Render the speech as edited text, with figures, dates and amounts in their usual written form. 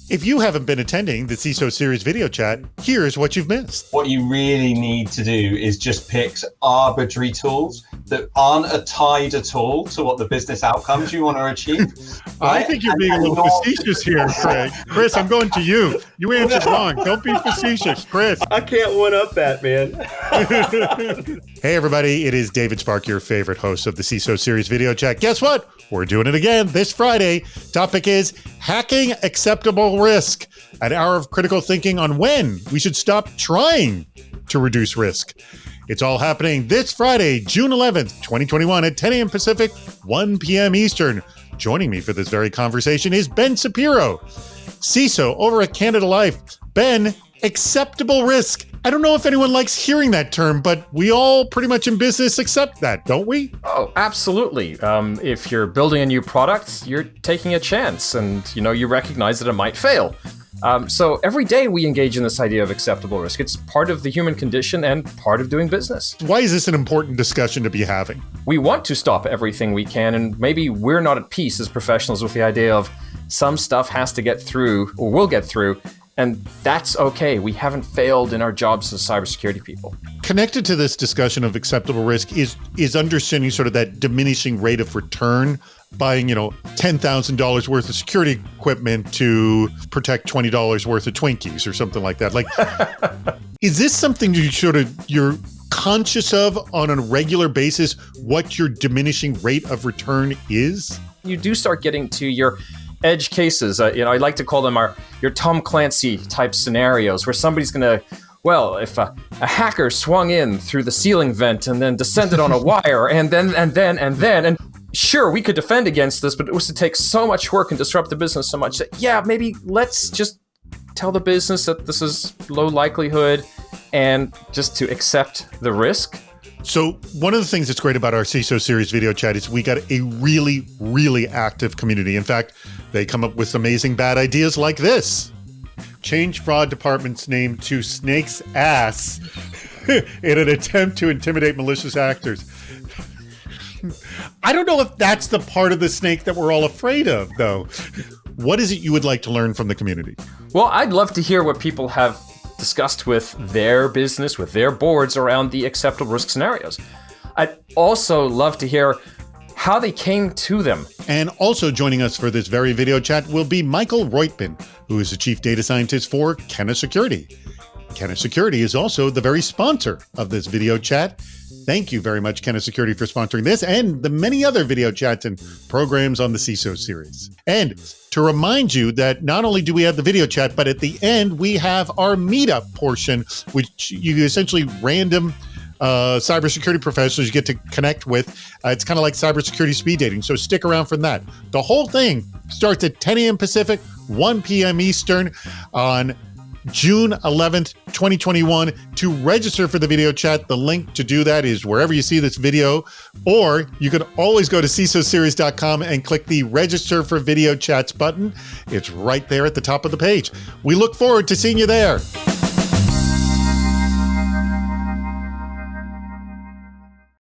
If you haven't been attending the CISO Series video chat, here's what you've missed. What you really need to do is just pick arbitrary tools that aren't tied at all to what the business outcomes you want to achieve. Right? I think you're being a little facetious here, Craig. Chris, I'm going to you. You answered wrong. Don't be facetious, Chris. I can't one up that, man. Hey, everybody. It is David Spark, your favorite host of the CISO Series video chat. Guess what? We're doing it again this Friday. Topic is hacking acceptable risk, an hour of critical thinking on when we should stop trying to reduce risk. It's all happening this Friday, June 11th, 2021 at 10 a.m. Pacific, 1 p.m. Eastern. Joining me for this very conversation is Ben Shapiro, CISO over at Canada Life. Ben, acceptable risk. I don't know if anyone likes hearing that term, but we all pretty much in business accept that, don't we? Oh, absolutely. If you're building a new product, you're taking a chance and, you recognize that it might fail. So every day we engage in this idea of acceptable risk. It's part of the human condition and part of doing business. Why is this an important discussion to be having? We want to stop everything we can, and maybe we're not at peace as professionals with the idea of some stuff has to get through or will get through. And that's okay. We haven't failed in our jobs as cybersecurity people. Connected to this discussion of acceptable risk is understanding sort of that diminishing rate of return, buying, $10,000 worth of security equipment to protect $20 worth of Twinkies or something like that. Like, is this something you're conscious of on a regular basis, what your diminishing rate of return is? You do start getting to your edge cases. I like to call them your Tom Clancy type scenarios where somebody's going to, if a hacker swung in through the ceiling vent and then descended on a wire and then, sure, we could defend against this, but it was to take so much work and disrupt the business so much that, maybe let's just tell the business that this is low likelihood and just to accept the risk. So one of the things that's great about our CISO Series video chat is we got a really, really active community. In fact, they come up with amazing bad ideas like this. Change fraud department's name to Snake's Ass in an attempt to intimidate malicious actors. I don't know if that's the part of the snake that we're all afraid of, though. What is it you would like to learn from the community? Well, I'd love to hear what people have discussed with their business, with their boards around the acceptable risk scenarios. I'd also love to hear how they came to them. And also joining us for this very video chat will be Michael Reutman, who is the Chief Data Scientist for Kenna Security. Kenna Security is also the very sponsor of this video chat. Thank you very much, Kenna Security, for sponsoring this and the many other video chats and programs on the CISO series. And to remind you that not only do we have the video chat, but at the end, we have our meetup portion, which you essentially random cybersecurity professionals you get to connect with. It's kind of like cybersecurity speed dating, so stick around for that. The whole thing starts at 10 a.m. Pacific, 1 p.m. Eastern on June 11th, 2021. To register for the video chat, the link to do that is wherever you see this video, or you can always go to CISOseries.com and click the register for video chats button. It's right there at the top of the page. We look forward to seeing you there.